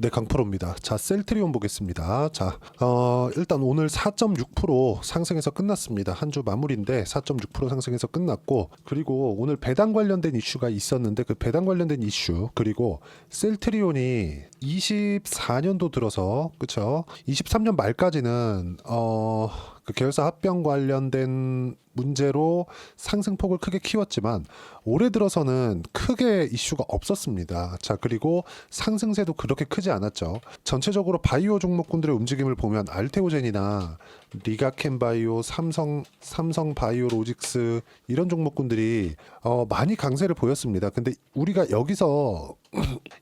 네, 강프로입니다. 자, 셀트리온 보겠습니다. 자, 일단 오늘 4.6% 상승해서 끝났습니다. 한 주 마무리인데 4.6% 상승해서 끝났고, 그리고 오늘 배당 관련된 이슈가 있었는데 그 배당 관련된 이슈, 그리고 셀트리온이 24년도 들어서, 그쵸? 23년 말까지는 그 계열사 합병 관련된 문제로 상승폭을 크게 키웠지만 올해 들어서는 크게 이슈가 없었습니다. 자, 그리고 상승세도 그렇게 크지 않았죠. 전체적으로 바이오 종목군들의 움직임을 보면 알테오젠이나 리가켄바이오, 삼성바이오로직스 이런 종목군들이 많이 강세를 보였습니다. 근데 우리가 여기서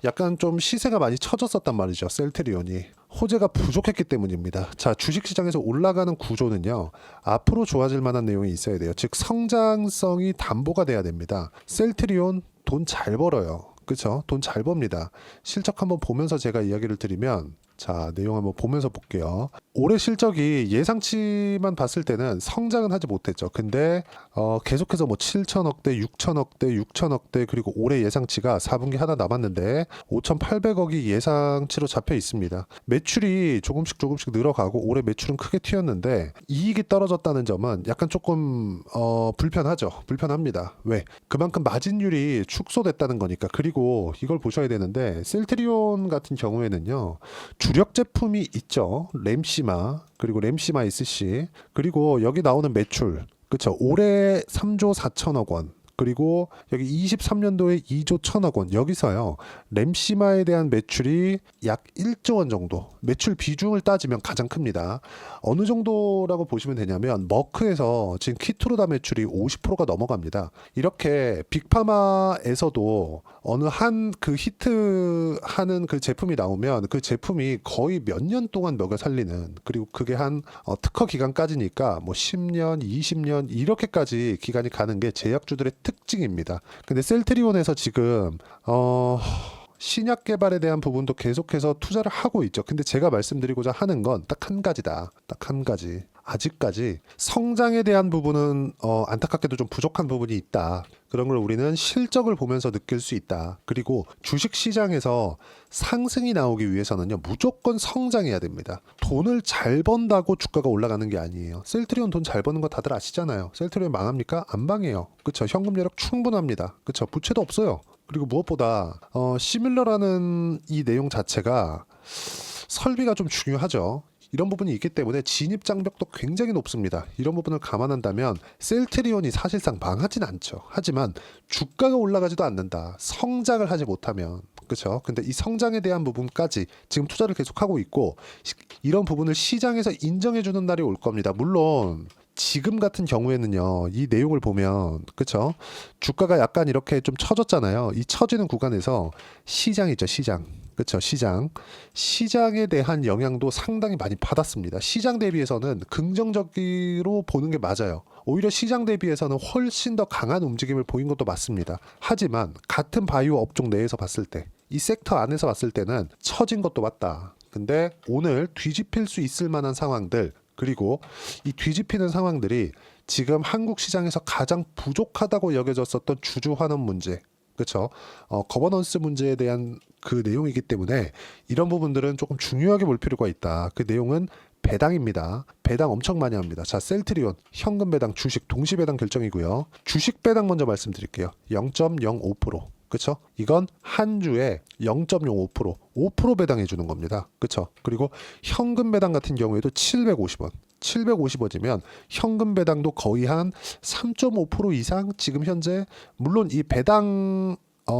약간 좀 시세가 많이 처졌었단 말이죠. 셀트리온이 호재가 부족했기 때문입니다. 자, 주식시장에서 올라가는 구조는요, 앞으로 좋아질 만한 내용이 있어야 돼요. 즉 성장성이 담보가 돼야 됩니다. 셀트리온 돈 잘 벌어요. 그쵸? 돈 잘 법니다. 실적 한번 보면서 제가 이야기를 드리면, 자, 내용 한번 보면서 볼게요. 올해 실적이 예상치만 봤을 때는 성장은 하지 못했죠. 근데 계속해서 뭐 7천억대, 6천억대, 6천억대, 그리고 올해 예상치가 4분기 하나 남았는데 5,800억이 예상치로 잡혀 있습니다. 매출이 조금씩 늘어가고 올해 매출은 크게 튀었는데 이익이 떨어졌다는 점은 약간 조금 불편합니다. 왜? 그만큼 마진율이 축소됐다는 거니까. 그리고 이걸 보셔야 되는데 셀트리온 같은 경우에는요, 주력 제품이 있죠. 램시마, 그리고 램시마 SC, 그리고 여기 나오는 매출, 그쵸? 올해 3조 4천억 원, 그리고 여기 23년도에 2조 1천억 원, 여기서요 램시마에 대한 매출이 약 1조 원 정도, 매출 비중을 따지면 가장 큽니다. 어느 정도라고 보시면 되냐면 머크에서 지금 키트로다 매출이 50%가 넘어갑니다. 이렇게 빅파마에서도 어느 한 그 히트하는 그 제품이 나오면 그 제품이 거의 몇 년 동안 먹여 살리는, 그리고 그게 한 특허 기간까지니까 뭐 10년, 20년 이렇게까지 기간이 가는 게 제약주들의 특징입니다. 근데 셀트리온에서 지금 신약 개발에 대한 부분도 계속해서 투자를 하고 있죠. 근데 제가 말씀드리고자 하는 건 딱 한 가지다. 딱 한 가지. 아직까지 성장에 대한 부분은 안타깝게도 좀 부족한 부분이 있다. 그런 걸 우리는 실적을 보면서 느낄 수 있다. 그리고 주식 시장에서 상승이 나오기 위해서는요, 무조건 성장해야 됩니다. 돈을 잘 번다고 주가가 올라가는 게 아니에요. 셀트리온 돈 잘 버는 거 다들 아시잖아요. 셀트리온 망합니까? 안 망해요. 그쵸? 현금 여력 충분합니다. 그쵸? 부채도 없어요. 그리고 무엇보다 시뮬러라는 이 내용 자체가 설비가 좀 중요하죠. 이런 부분이 있기 때문에 진입 장벽도 굉장히 높습니다. 이런 부분을 감안한다면 셀트리온이 사실상 망하진 않죠. 하지만 주가가 올라가지도 않는다. 성장을 하지 못하면. 그렇죠? 근데 이 성장에 대한 부분까지 지금 투자를 계속하고 있고, 이런 부분을 시장에서 인정해주는 날이 올 겁니다. 물론 지금 같은 경우에는요, 이 내용을 보면, 그쵸? 주가가 약간 이렇게 좀 처졌잖아요. 이 처지는 구간에서 시장 있죠, 시장. 그쵸, 시장. 시장에 대한 영향도 상당히 많이 받았습니다. 시장 대비해서는 긍정적으로 보는 게 맞아요. 오히려 시장 대비해서는 훨씬 더 강한 움직임을 보인 것도 맞습니다. 하지만 같은 바이오 업종 내에서 봤을 때, 이 섹터 안에서 봤을 때는 처진 것도 맞다. 근데 오늘 뒤집힐 수 있을 만한 상황들, 그리고 이 뒤집히는 상황들이 지금 한국 시장에서 가장 부족하다고 여겨졌었던 주주 환원 문제, 그렇죠? 거버넌스 문제에 대한 그 내용이기 때문에 이런 부분들은 조금 중요하게 볼 필요가 있다. 그 내용은 배당입니다. 배당 엄청 많이 합니다. 자, 셀트리온 현금 배당, 주식 동시 배당 결정이고요. 주식 배당 먼저 말씀드릴게요. 0.05%. 그쵸? 이건 한 주에 0.05%, 5% 배당해 주는 겁니다. 그쵸? 그리고 현금 배당 같은 경우에도 750원. 750원이면 현금 배당도 거의 한 3.5% 이상 지금 현재, 물론 이 배당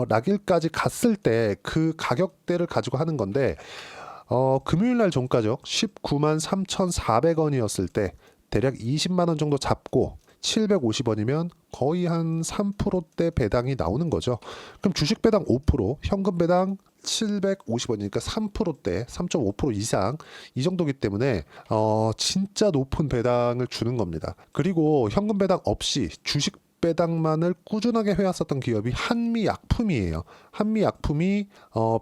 락일까지 갔을 때 그 가격대를 가지고 하는 건데, 금요일날 종가죠. 19만 3,400원이었을 때 대략 20만 원 정도 잡고 750원이면 거의 한 3%대 배당이 나오는 거죠. 그럼 주식 배당 5%, 현금 배당 750원이니까 3%대, 3.5% 이상, 이 정도기 때문에 진짜 높은 배당을 주는 겁니다. 그리고 현금 배당 없이 주식 배당만을 꾸준하게 해왔었던 기업이 한미약품이에요. 한미약품이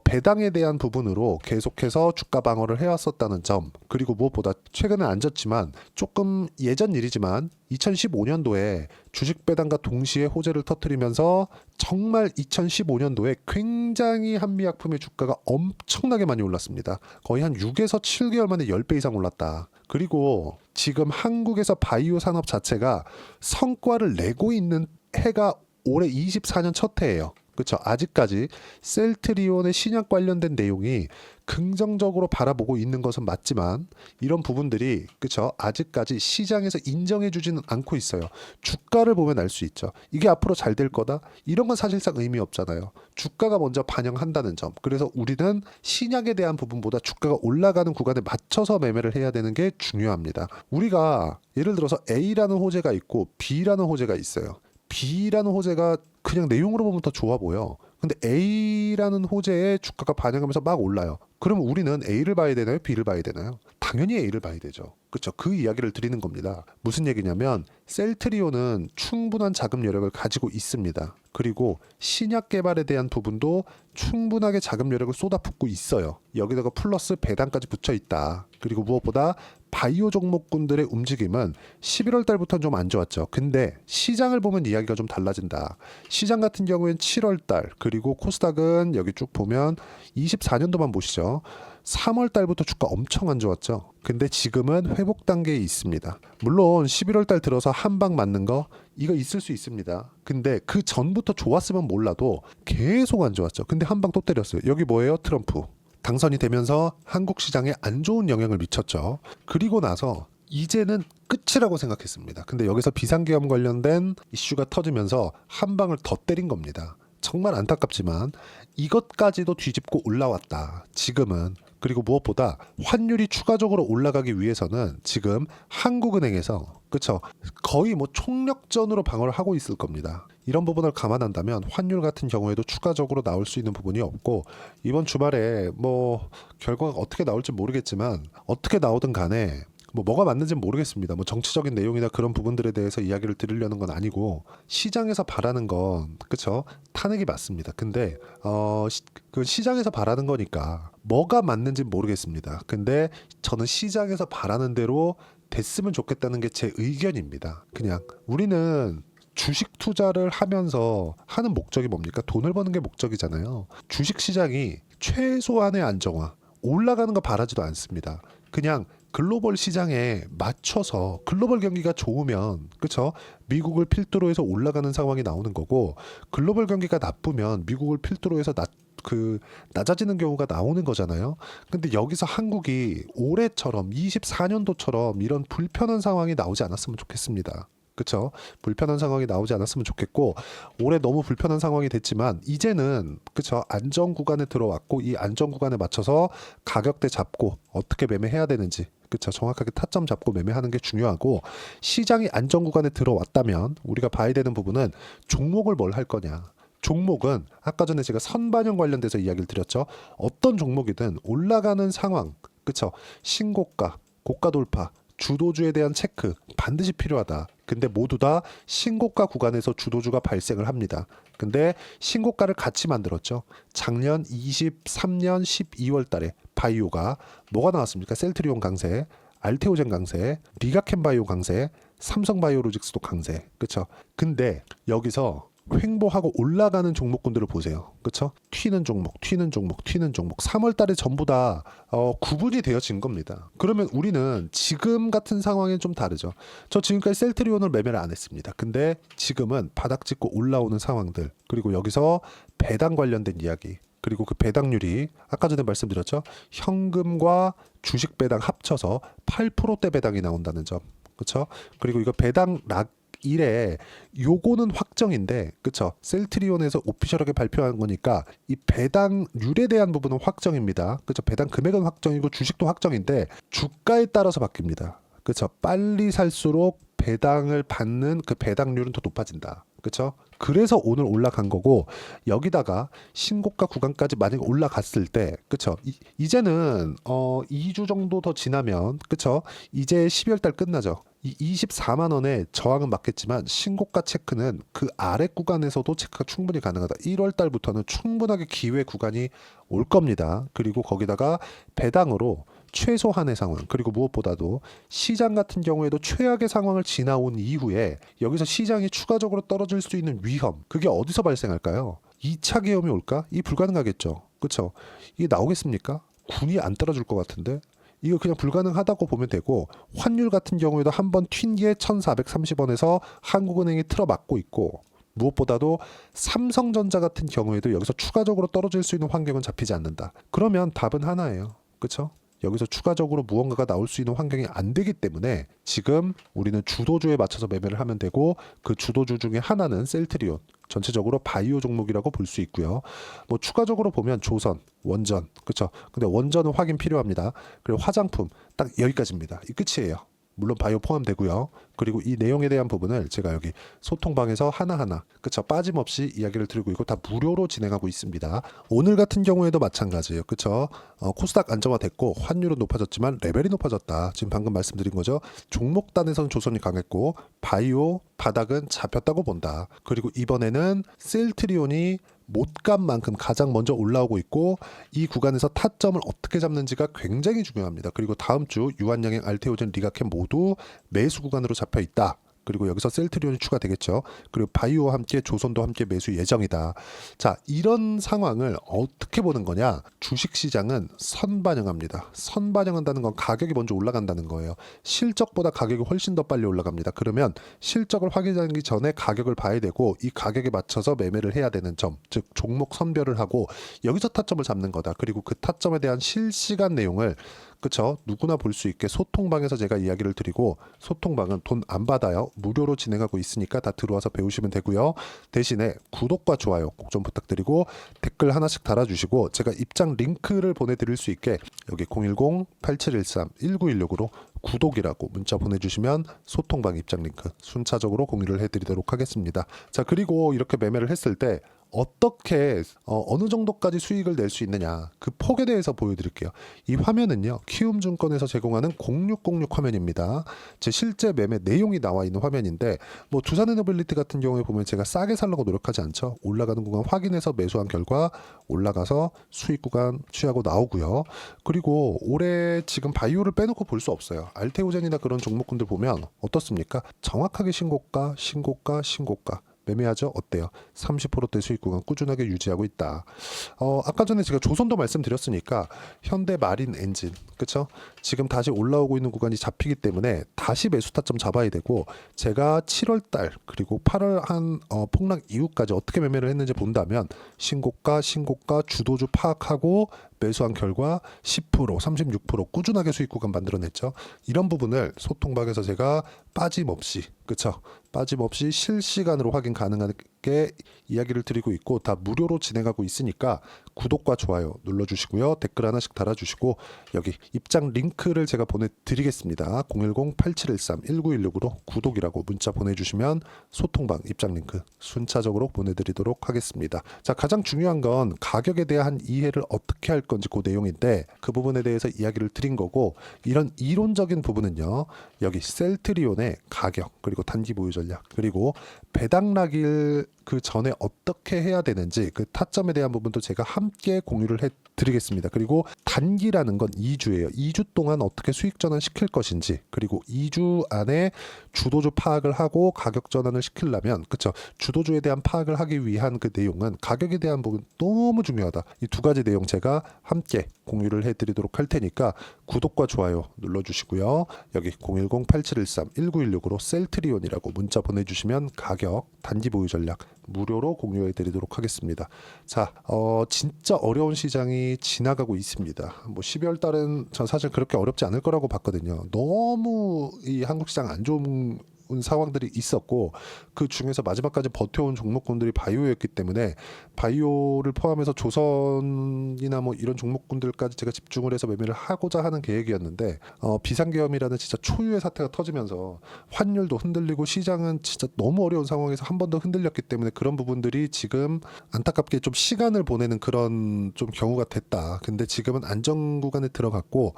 배당에 대한 부분으로 계속해서 주가 방어를 해왔었다는 점, 그리고 무엇보다 최근에 안 졌지만 조금 예전 일이지만 2015년도에 주식 배당과 동시에 호재를 터뜨리면서 정말 2015년도에 굉장히 한미약품의 주가가 엄청나게 많이 올랐습니다. 거의 한 6에서 7개월 만에 10배 이상 올랐다. 그리고 지금 한국에서 바이오 산업 자체가 성과를 내고 있는 해가 올해 24년 첫 해예요. 그렇죠. 아직까지 셀트리온의 신약 관련된 내용이 긍정적으로 바라보고 있는 것은 맞지만 이런 부분들이 그렇죠. 아직까지 시장에서 인정해주지는 않고 있어요. 주가를 보면 알 수 있죠. 이게 앞으로 잘 될 거다? 이런 건 사실상 의미 없잖아요. 주가가 먼저 반영한다는 점. 그래서 우리는 신약에 대한 부분보다 주가가 올라가는 구간에 맞춰서 매매를 해야 되는 게 중요합니다. 우리가 예를 들어서 A라는 호재가 있고 B라는 호재가 있어요. B라는 호재가 그냥 내용으로 보면 더 좋아 보여. 근데 A라는 호재에 주가가 반영하면서 막 올라요. 그러면 우리는 A를 봐야 되나요? B를 봐야 되나요? 당연히 A를 봐야 되죠. 그렇죠? 그 이야기를 드리는 겁니다. 무슨 얘기냐면 셀트리온은 충분한 자금 여력을 가지고 있습니다. 그리고 신약 개발에 대한 부분도 충분하게 자금 여력을 쏟아붓고 있어요. 여기다가 플러스 배당까지 붙여 있다. 그리고 무엇보다 바이오 종목군들의 움직임은 11월 달부터는 좀 안 좋았죠. 근데 시장을 보면 이야기가 좀 달라진다. 시장 같은 경우엔 7월 달 그리고 코스닥은 여기 쭉 보면 24년도만 보시죠. 3월 달부터 주가 엄청 안 좋았죠. 근데 지금은 회복 단계에 있습니다. 물론 11월 달 들어서 한 방 맞는 거 이거 있을 수 있습니다. 근데 그 전부터 좋았으면 몰라도 계속 안 좋았죠. 근데 한 방 또 때렸어요. 여기 뭐예요? 트럼프. 당선이 되면서 한국 시장에 안 좋은 영향을 미쳤죠. 그리고 나서 이제는 끝이라고 생각했습니다. 근데 여기서 비상계엄 관련된 이슈가 터지면서 한 방을 더 때린 겁니다. 정말 안타깝지만 이것까지도 뒤집고 올라왔다. 지금은. 그리고 무엇보다 환율이 추가적으로 올라가기 위해서는 지금 한국은행에서 그쵸 거의 뭐 총력전으로 방어를 하고 있을 겁니다. 이런 부분을 감안한다면 환율 같은 경우에도 추가적으로 나올 수 있는 부분이 없고 이번 주말에 뭐 결과가 어떻게 나올지 모르겠지만 어떻게 나오든 간에 뭐가 맞는지는 모르겠습니다. 뭐 정치적인 내용이나 그런 부분들에 대해서 이야기를 드리려는 건 아니고 시장에서 바라는 건 그쵸 탄핵이 맞습니다. 근데 그 시장에서 바라는 거니까 뭐가 맞는지는 모르겠습니다. 근데 저는 시장에서 바라는 대로 됐으면 좋겠다는 게 제 의견입니다. 그냥 우리는 주식 투자를 하면서 하는 목적이 뭡니까? 돈을 버는 게 목적이잖아요. 주식 시장이 최소한의 안정화, 올라가는 거 바라지도 않습니다. 그냥 글로벌 시장에 맞춰서 글로벌 경기가 좋으면 그렇죠? 미국을 필두로 해서 올라가는 상황이 나오는 거고 글로벌 경기가 나쁘면 미국을 필두로 해서 낮아지는 경우가 나오는 거잖아요. 근데 여기서 한국이 올해처럼 24년도처럼 이런 불편한 상황이 나오지 않았으면 좋겠습니다. 그렇죠? 불편한 상황이 나오지 않았으면 좋겠고 올해 너무 불편한 상황이 됐지만 이제는 그렇죠? 안정 구간에 들어왔고 이 안정 구간에 맞춰서 가격대 잡고 어떻게 매매해야 되는지 그렇죠? 정확하게 타점 잡고 매매하는 게 중요하고 시장이 안정 구간에 들어왔다면 우리가 봐야 되는 부분은 종목을 뭘 할 거냐. 종목은 아까 전에 제가 선반영 관련돼서 이야기를 드렸죠. 어떤 종목이든 올라가는 상황, 그렇죠? 신고가, 고가 돌파, 주도주에 대한 체크 반드시 필요하다. 근데 모두 다 신고가 구간에서 주도주가 발생을 합니다. 근데 신고가를 같이 만들었죠. 작년 23년 12월 달에 바이오가 뭐가 나왔습니까? 셀트리온 강세, 알테오젠 강세, 미가캔바이오 강세, 삼성바이오로직스도 강세. 그렇죠? 근데 여기서 횡보하고 올라가는 종목군들을 보세요. 그렇죠? 튀는 종목, 튀는 종목, 튀는 종목. 3월 달에 전부 다 구분이 되어진 겁니다. 그러면 우리는 지금 같은 상황엔 좀 다르죠. 저 지금까지 셀트리온을 매매를 안 했습니다. 근데 지금은 바닥 찍고 올라오는 상황들 그리고 여기서 배당 관련된 이야기 그리고 그 배당률이 아까 전에 말씀드렸죠. 현금과 주식 배당 합쳐서 8%대 배당이 나온다는 점. 그렇죠? 그리고 이거 배당 일에 요거는 확정인데 그쵸 셀트리온에서 오피셜하게 발표한 거니까 이 배당률에 대한 부분은 확정입니다. 그쵸 배당 금액은 확정이고 주식도 확정인데 주가에 따라서 바뀝니다. 그쵸 빨리 살수록 배당을 받는 그 배당률은 더 높아진다. 그쵸 그래서 오늘 올라간 거고 여기다가 신고가 구간까지 만약에 올라갔을 때 그쵸 이제는 2주 정도 더 지나면 그쵸 이제 12월 달 끝나죠. 이 24만 원의 저항은 맞겠지만 신고가 체크는 그 아래 구간에서도 체크가 충분히 가능하다. 1월 달부터는 충분하게 기회 구간이 올 겁니다. 그리고 거기다가 배당으로 최소한의 상황, 그리고 무엇보다도 시장 같은 경우에도 최악의 상황을 지나온 이후에 여기서 시장이 추가적으로 떨어질 수 있는 위험, 그게 어디서 발생할까요? 2차 계엄이 올까? 이 불가능하겠죠. 그렇죠? 이게 나오겠습니까? 군이 안 떨어질 것 같은데 이거 그냥 불가능하다고 보면 되고, 환율 같은 경우에도 한번 튄 뒤에 1430원에서 한국은행이 틀어막고 있고, 무엇보다도 삼성전자 같은 경우에도 여기서 추가적으로 떨어질 수 있는 환경은 잡히지 않는다. 그러면 답은 하나예요. 그렇죠? 여기서 추가적으로 무언가가 나올 수 있는 환경이 안 되기 때문에 지금 우리는 주도주에 맞춰서 매매를 하면 되고, 그 주도주 중에 하나는 셀트리온, 전체적으로 바이오 종목이라고 볼 수 있고요. 뭐 추가적으로 보면 조선, 원전, 그렇죠? 근데 원전은 확인 필요합니다. 그리고 화장품 딱 여기까지입니다. 이 끝이에요. 물론 바이오 포함되고요. 그리고 이 내용에 대한 부분을 제가 여기 소통방에서 하나하나 그쵸 빠짐없이 이야기를 드리고 있고 다 무료로 진행하고 있습니다. 오늘 같은 경우에도 마찬가지예요. 그쵸? 코스닥 안정화됐고 환율은 높아졌지만 레벨이 높아졌다. 지금 방금 말씀드린 거죠. 종목단에서는 조선이 강했고 바이오 바닥은 잡혔다고 본다. 그리고 이번에는 셀트리온이 못 간 만큼 가장 먼저 올라오고 있고, 이 구간에서 타점을 어떻게 잡는지가 굉장히 중요합니다. 그리고 다음 주 유한양행, 알테오젠, 리가캠 모두 매수 구간으로 잡혀 있다. 그리고 여기서 셀트리온이 추가되겠죠. 그리고 바이오와 함께 조선도 함께 매수 예정이다. 자, 이런 상황을 어떻게 보는 거냐? 주식시장은 선반영합니다. 선반영한다는 건 가격이 먼저 올라간다는 거예요. 실적보다 가격이 훨씬 더 빨리 올라갑니다. 그러면 실적을 확인하기 전에 가격을 봐야 되고, 이 가격에 맞춰서 매매를 해야 되는 점, 즉 종목 선별을 하고 여기서 타점을 잡는 거다. 그리고 그 타점에 대한 실시간 내용을 그쵸? 누구나 볼 수 있게 소통방에서 제가 이야기를 드리고, 소통방은 돈 안 받아요. 무료로 진행하고 있으니까 다 들어와서 배우시면 되고요. 대신에 구독과 좋아요 꼭 좀 부탁드리고 댓글 하나씩 달아주시고, 제가 입장 링크를 보내드릴 수 있게 여기 010-8713-1916으로 구독이라고 문자 보내주시면 소통방 입장 링크 순차적으로 공유를 해드리도록 하겠습니다. 자, 그리고 이렇게 매매를 했을 때 어떻게 어느 정도까지 수익을 낼 수 있느냐, 그 폭에 대해서 보여드릴게요. 이 화면은요 키움증권에서 제공하는 0606 화면입니다. 제 실제 매매 내용이 나와 있는 화면인데, 뭐 두산에너빌리티 같은 경우에 보면 제가 싸게 살려고 노력하지 않죠. 올라가는 구간 확인해서 매수한 결과 올라가서 수익 구간 취하고 나오고요. 그리고 올해 지금 바이오를 빼놓고 볼 수 없어요. 알테오젠이나 그런 종목군들 보면 어떻습니까? 정확하게 신고가 신고가 신고가 매매하죠? 어때요? 30%대 수익 구간 꾸준하게 유지하고 있다. 아까 전에 제가 조선도 말씀드렸으니까 현대 마린 엔진, 그쵸? 지금 다시 올라오고 있는 구간이 잡히기 때문에 다시 매수 타점 잡아야 되고, 제가 7월달 그리고 8월 한 폭락 이후까지 어떻게 매매를 했는지 본다면 신고가 신고가 주도주 파악하고 매수한 결과 10%, 36% 꾸준하게 수익 구간 만들어냈죠. 이런 부분을 소통방에서 제가 빠짐없이, 그쵸? 빠짐없이 실시간으로 확인 가능하게 이야기를 드리고 있고 다 무료로 진행하고 있으니까 구독과 좋아요 눌러주시고요. 댓글 하나씩 달아주시고 여기 입장 링크를 제가 보내드리겠습니다. 010-8713-1916으로 구독이라고 문자 보내주시면 소통방 입장 링크 순차적으로 보내드리도록 하겠습니다. 자, 가장 중요한 건 가격에 대한 이해를 어떻게 할 건지 그 내용인데, 그 부분에 대해서 이야기를 드린 거고, 이런 이론적인 부분은요 여기 셀트리온의 가격 그리고 단기 보유 전략 그리고 배당락일 그 전에 어떻게 해야 되는지 그 타점에 대한 부분도 제가 함께 공유를 해드리겠습니다. 그리고 단기라는 건 2주예요. 2주 동안 어떻게 수익 전환 시킬 것인지, 그리고 2주 안에 주도주 파악을 하고 가격 전환을 시키려면, 그쵸, 주도주에 대한 파악을 하기 위한 그 내용은 가격에 대한 부분 너무 중요하다. 이 두 가지 내용 제가 함께 공유를 해드리도록 할 테니까 구독과 좋아요 눌러주시고요. 여기 010-8713-1916으로 셀트리온이라고 문자 보내주시면 가격, 단기 보유 전략 무료로 공유해 드리도록 하겠습니다. 자, 진짜 어려운 시장이 지나가고 있습니다. 뭐 12월 달은 전 사실 그렇게 어렵지 않을 거라고 봤거든요. 너무 이 한국 시장 안 좋은 상황들이 있었고, 그 중에서 마지막까지 버텨온 종목군들이 바이오였기 때문에 바이오를 포함해서 조선이나 뭐 이런 종목군들까지 제가 집중을 해서 매매를 하고자 하는 계획이었는데, 비상계엄이라는 진짜 초유의 사태가 터지면서 환율도 흔들리고 시장은 진짜 너무 어려운 상황에서 한 번 더 흔들렸기 때문에 그런 부분들이 지금 안타깝게 좀 시간을 보내는 그런 좀 경우가 됐다. 근데 지금은 안정 구간에 들어갔고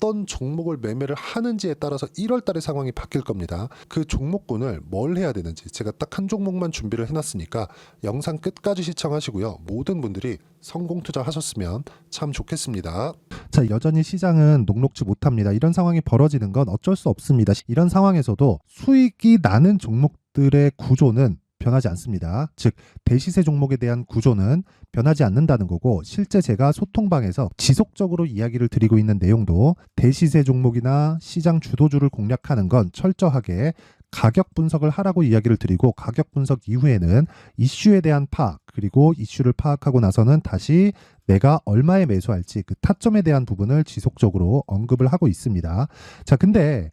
어떤 종목을 매매를 하는지에 따라서 1월 달의 상황이 바뀔 겁니다. 그 종목군을 뭘 해야 되는지 제가 딱 한 종목만 준비를 해놨으니까 영상 끝까지 시청하시고요. 모든 분들이 성공 투자하셨으면 참 좋겠습니다. 자, 여전히 시장은 녹록지 못합니다. 이런 상황이 벌어지는 건 어쩔 수 없습니다. 이런 상황에서도 수익이 나는 종목들의 구조는 변하지 않습니다. 즉 대시세 종목에 대한 구조는 변하지 않는다는 거고, 실제 제가 소통방에서 지속적으로 이야기를 드리고 있는 내용도 대시세 종목이나 시장 주도주를 공략하는 건 철저하게 가격 분석을 하라고 이야기를 드리고, 가격 분석 이후에는 이슈에 대한 파악, 그리고 이슈를 파악하고 나서는 다시 내가 얼마에 매수할지 그 타점에 대한 부분을 지속적으로 언급을 하고 있습니다. 자, 근데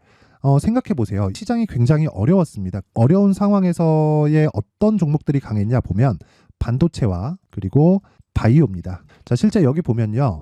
생각해 보세요. 시장이 굉장히 어려웠습니다. 어려운 상황에서의 어떤 종목들이 강했냐 보면 반도체와 그리고 바이오입니다. 자, 실제 여기 보면요.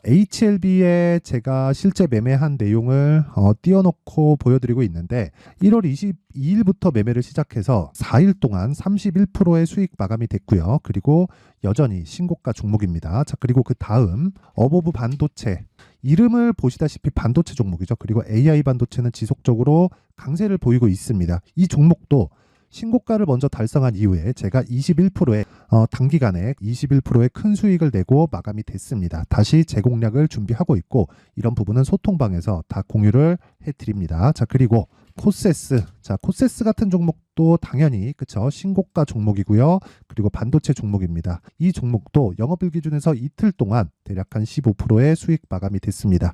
HLB에 제가 실제 매매한 내용을 띄워놓고 보여드리고 있는데, 1월 22일부터 매매를 시작해서 4일 동안 31%의 수익 마감이 됐고요. 그리고 여전히 신고가 종목입니다. 자, 그리고 그 다음 어보브 반도체, 이름을 보시다시피 반도체 종목이죠. 그리고 AI 반도체는 지속적으로 강세를 보이고 있습니다. 이 종목도 신고가를 먼저 달성한 이후에 제가 21%의 단기간에 21%의 큰 수익을 내고 마감이 됐습니다. 다시 재공략을 준비하고 있고, 이런 부분은 소통방에서 다 공유를 해드립니다. 자, 그리고 코세스, 자, 코세스 같은 종목도 당연히 그쵸, 신고가 종목이고요. 그리고 반도체 종목입니다. 이 종목도 영업일 기준에서 이틀 동안 대략 한 15%의 수익 마감이 됐습니다.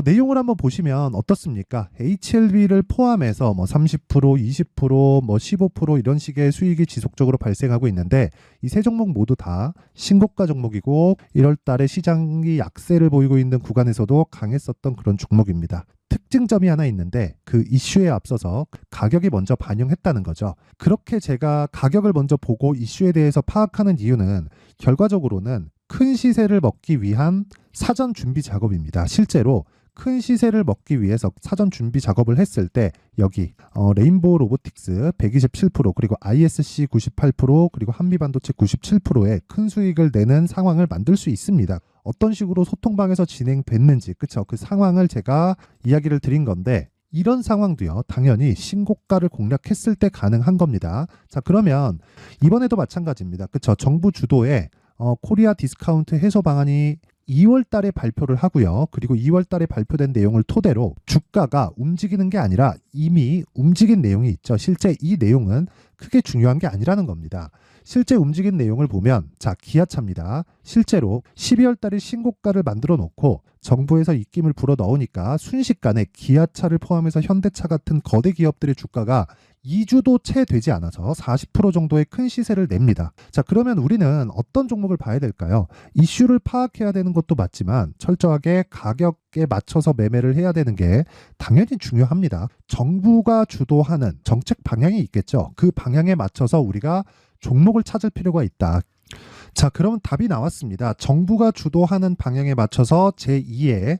내용을 한번 보시면 어떻습니까? HLB를 포함해서 뭐 30%, 20%, 뭐 15% 이런 식의 수익이 지속적으로 발생하고 있는데, 이 세 종목 모두 다 신고가 종목이고 1월 달에 시장이 약세를 보이고 있는 구간에서도 강했었던 그런 종목입니다. 특징점이 하나 있는데, 그 이슈에 앞서서 가격이 먼저 반영했다는 거죠. 그렇게 제가 가격을 먼저 보고 이슈에 대해서 파악하는 이유는 결과적으로는 큰 시세를 먹기 위한 사전 준비 작업입니다. 실제로 큰 시세를 먹기 위해서 사전 준비 작업을 했을 때 여기 레인보우 로보틱스 127%, 그리고 ISC 98%, 그리고 한미반도체 97%의 큰 수익을 내는 상황을 만들 수 있습니다. 어떤 식으로 소통방에서 진행됐는지, 그쵸? 그 상황을 제가 이야기를 드린 건데, 이런 상황도요, 당연히 신고가를 공략했을 때 가능한 겁니다. 자, 그러면 이번에도 마찬가지입니다. 그쵸? 정부 주도의 코리아 디스카운트 해소 방안이 2월 달에 발표를 하고요. 그리고 2월 달에 발표된 내용을 토대로 주가가 움직이는 게 아니라 이미 움직인 내용이 있죠. 실제 이 내용은 크게 중요한 게 아니라는 겁니다. 실제 움직인 내용을 보면, 자, 기아차입니다. 실제로 12월 달에 신고가를 만들어 놓고 정부에서 입김을 불어 넣으니까 순식간에 기아차를 포함해서 현대차 같은 거대 기업들의 주가가 2주도 채 되지 않아서 40% 정도의 큰 시세를 냅니다. 자, 그러면 우리는 어떤 종목을 봐야 될까요? 이슈를 파악해야 되는 것도 맞지만 철저하게 가격에 맞춰서 매매를 해야 되는 게 당연히 중요합니다. 정부가 주도하는 정책 방향이 있겠죠. 그 방향에 맞춰서 우리가 종목을 찾을 필요가 있다. 자, 그러면 답이 나왔습니다. 정부가 주도하는 방향에 맞춰서 제2의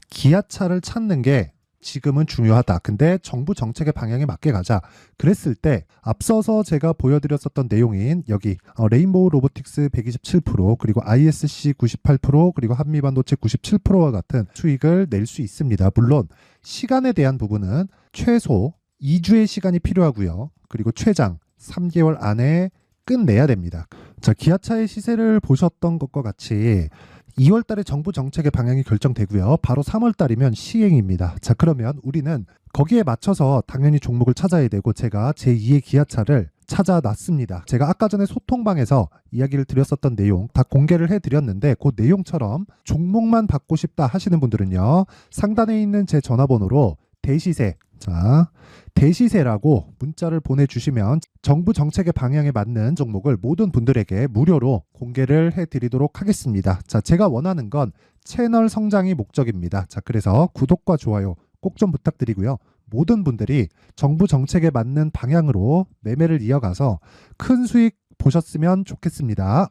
기아차를 찾는 게 지금은 중요하다. 근데 정부 정책의 방향에 맞게 가자. 그랬을 때 앞서서 제가 보여드렸었던 내용인 여기 레인보우 로보틱스 127%, 그리고 ISC 98%, 그리고 한미반도체 97%와 같은 수익을 낼 수 있습니다. 물론 시간에 대한 부분은 최소 2주의 시간이 필요하고요. 그리고 최장 3개월 안에 끝내야 됩니다. 자, 기아차의 시세를 보셨던 것과 같이 2월 달에 정부 정책의 방향이 결정되고요. 바로 3월 달이면 시행입니다. 자, 그러면 우리는 거기에 맞춰서 당연히 종목을 찾아야 되고, 제가 제2의 기아차를 찾아놨습니다. 제가 아까 전에 소통방에서 이야기를 드렸었던 내용 다 공개를 해드렸는데, 그 내용처럼 종목만 받고 싶다 하시는 분들은요, 상단에 있는 제 전화번호로 대시세, 자, 대시세라고 문자를 보내주시면 정부 정책의 방향에 맞는 종목을 모든 분들에게 무료로 공개를 해드리도록 하겠습니다. 자, 제가 원하는 건 채널 성장이 목적입니다. 자, 그래서 구독과 좋아요 꼭 좀 부탁드리고요. 모든 분들이 정부 정책에 맞는 방향으로 매매를 이어가서 큰 수익 보셨으면 좋겠습니다.